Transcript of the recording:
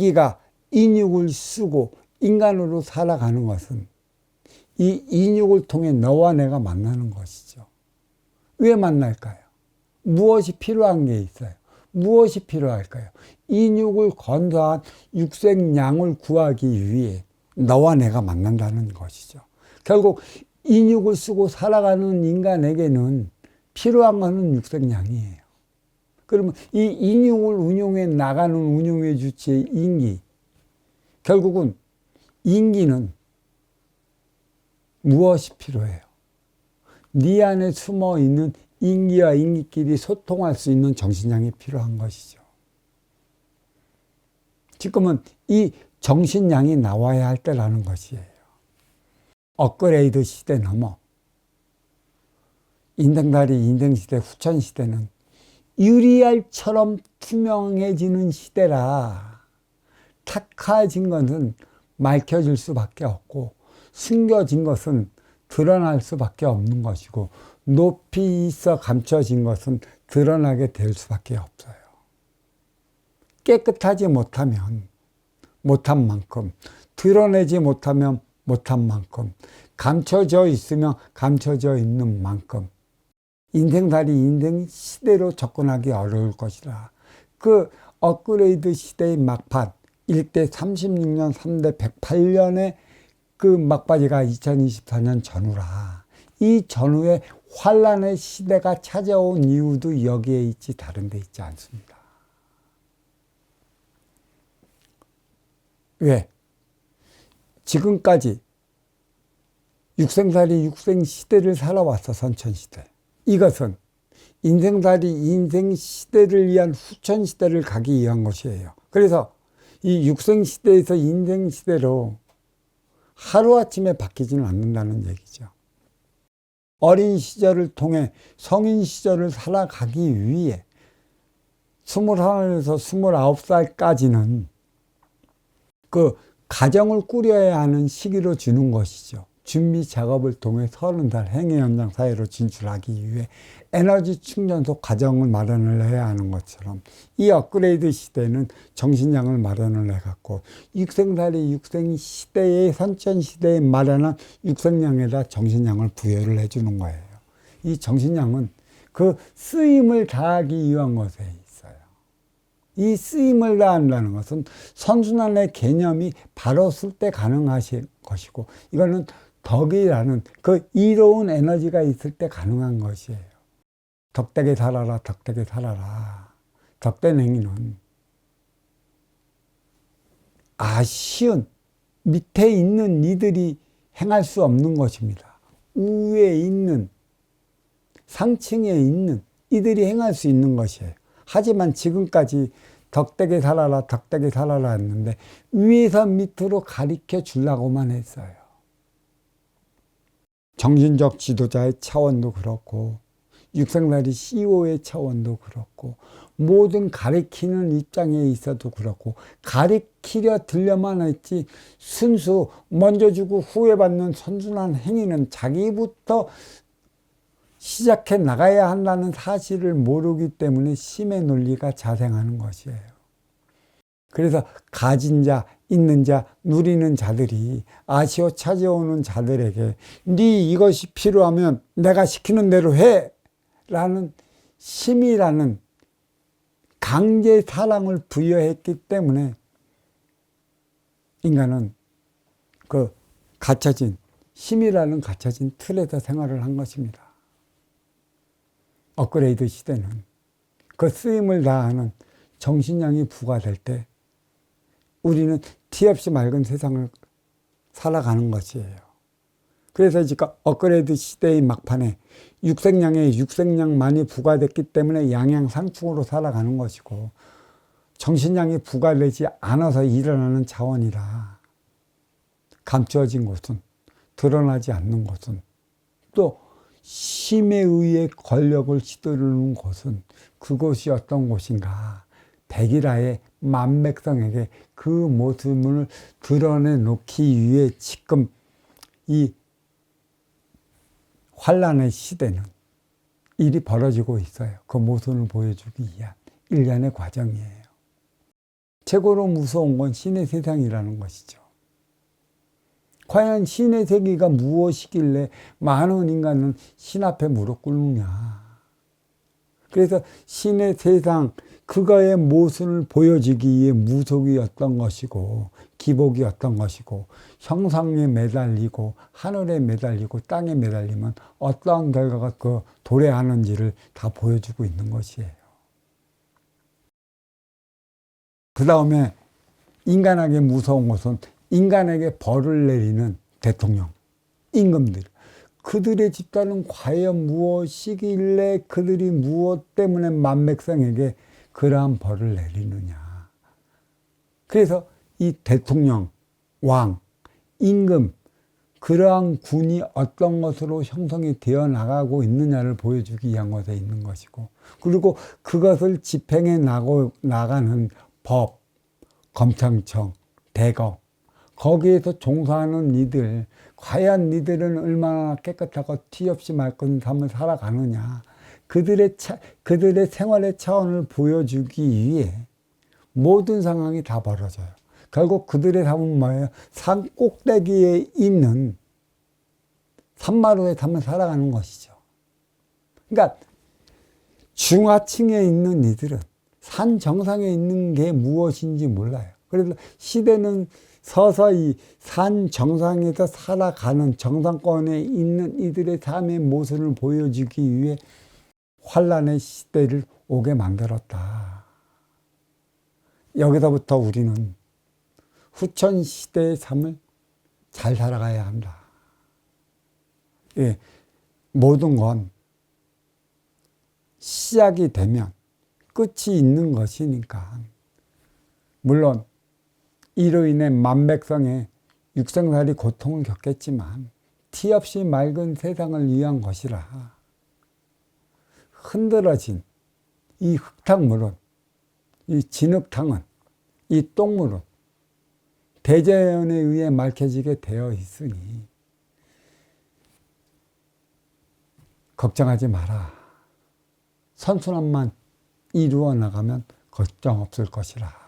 자기가 인육을 쓰고 인간으로 살아가는 것은 이 인육을 통해 너와 내가 만나는 것이죠. 왜 만날까요? 무엇이 필요한 게 있어요? 무엇이 필요할까요? 인육을 건조한 육생양을 구하기 위해 너와 내가 만난다는 것이죠. 결국 인육을 쓰고 살아가는 인간에게는 필요한 것은 육생양이에요. 그러면 이 인육을 운용해 나가는 운용의 주체의 인기, 결국은 인기는 무엇이 필요해요? 네 안에 숨어 있는 인기와 인기끼리 소통할 수 있는 정신량이 필요한 것이죠. 지금은 이 정신량이 나와야 할 때라는 것이에요. 업그레이드 시대 넘어 인생다리 인생시대 후천시대는 유리알처럼 투명해지는 시대라 탁해진 것은 맑혀질 수밖에 없고 숨겨진 것은 드러날 수밖에 없는 것이고 높이 있어 감춰진 것은 드러나게 될 수밖에 없어요. 깨끗하지 못하면 못한 만큼, 드러내지 못하면 못한 만큼, 감춰져 있으면 감춰져 있는 만큼 인생살이 인생 시대로 접근하기 어려울 것이라. 그 업그레이드 시대의 막판 1대 36년 3대 108년의 그 막바지가 2024년 전후라. 이 전후에 환란의 시대가 찾아온 이유도 여기에 있지 다른 데 있지 않습니다. 왜? 지금까지 육생살이 육생시대를 살아왔어. 선천시대. 이것은 인생살이 인생시대를 위한 후천시대를 가기 위한 것이에요. 그래서 이 육생시대에서 인생시대로 하루아침에 바뀌지는 않는다는 얘기죠. 어린 시절을 통해 성인 시절을 살아가기 위해 21에서 29살까지는 그 가정을 꾸려야 하는 시기로 주는 것이죠. 준비 작업을 통해 30살 행위 현장 사회로 진출하기 위해 에너지 충전소 과정을 마련을 해야 하는 것처럼 이 업그레이드 시대는 정신량을 마련을 해갖고 육생살이 육생시대의 선천시대에 마련한 육생량에다 정신량을 부여를 해주는 거예요. 이 정신량은 그 쓰임을 다하기 위한 것에 있어요. 이 쓰임을 다한다는 것은 선순환의 개념이 바로 쓸 때 가능하신 것이고 이거는 덕이라는 그 이로운 에너지가 있을 때 가능한 것이에요. 덕되게 살아라, 덕되게 살아라. 덕된 행위는 아쉬운 밑에 있는 이들이 행할 수 없는 것입니다. 위에 있는 상층에 있는 이들이 행할 수 있는 것이에요. 하지만 지금까지 덕되게 살아라, 덕되게 살아라 했는데 위에서 밑으로 가리켜 주려고만 했어요. 정신적 지도자의 차원도 그렇고 육생살이 CEO의 차원도 그렇고 모든 가리키는 입장에 있어도 그렇고 가리키려 들려만 했지 순수 먼저 주고 후회 받는 선순환 행위는 자기부터 시작해 나가야 한다는 사실을 모르기 때문에 심의 논리가 자생하는 것이에요. 그래서 가진 자, 있는 자, 누리는 자들이 아쉬워 찾아오는 자들에게 네 이것이 필요하면 내가 시키는 대로 해! 라는 심이라는 강제 사랑을 부여했기 때문에 인간은 그 갇혀진 심이라는 갇혀진 틀에서 생활을 한 것입니다. 업그레이드 시대는 그 쓰임을 다하는 정신량이 부과될 때 우리는 티 없이 맑은 세상을 살아가는 것이에요. 그래서 지금 업그레이드 시대의 막판에 육생량이 부과됐기 때문에 양양상충으로 살아가는 것이고 정신량이 부과되지 않아서 일어나는 차원이라 감추어진 곳은 드러나지 않는 곳은 또 힘에 의해 권력을 휘두르는 곳은 그곳이 어떤 곳인가 백일하의 만백성에게 그 모습을 드러내놓기 위해 지금 이 환란의 시대는 일이 벌어지고 있어요. 그 모습을 보여주기 위한 일련의 과정이에요. 최고로 무서운 건 신의 세상이라는 것이죠. 과연 신의 세계가 무엇이길래 많은 인간은 신 앞에 무릎 꿇느냐. 그래서 신의 세상, 그거의 모습을 보여주기 위해 무속이 어떤 것이고 기복이 어떤 것이고 형상에 매달리고 하늘에 매달리고 땅에 매달리면 어떠한 결과가 그 도래하는지를 다 보여주고 있는 것이에요. 그 다음에 인간에게 무서운 것은 인간에게 벌을 내리는 대통령, 임금들. 그들의 집단은 과연 무엇이길래 그들이 무엇 때문에 만백성에게 그러한 벌을 내리느냐. 그래서 이 대통령, 왕, 임금, 그러한 군이 어떤 것으로 형성이 되어 나가고 있느냐를 보여주기 위한 것에 있는 것이고, 그리고 그것을 집행해 나가는 법, 검찰청, 대검, 거기에서 종사하는 이들, 과연 이들은 얼마나 깨끗하고 티 없이 맑은 삶을 살아가느냐. 그들의 생활의 차원을 보여주기 위해 모든 상황이 다 벌어져요. 결국 그들의 삶은 뭐예요? 산 꼭대기에 있는 산마루의 삶을 살아가는 것이죠. 그러니까 중하층에 있는 이들은 산 정상에 있는 게 무엇인지 몰라요. 그래서 시대는 서서히 산 정상에서 살아가는 정상권에 있는 이들의 삶의 모습을 보여주기 위해 환란의 시대를 오게 만들었다. 여기서부터 우리는 후천 시대의 삶을 잘 살아가야 한다. 예, 모든 건 시작이 되면 끝이 있는 것이니까. 물론 이로 인해 만백성의 육생살이 고통을 겪겠지만 티 없이 맑은 세상을 위한 것이라. 흔들어진 이 흙탕물은, 이 진흙탕은, 이 똥물은 대자연에 의해 맑혀지게 되어 있으니 걱정하지 마라. 선순환만 이루어 나가면 걱정 없을 것이라.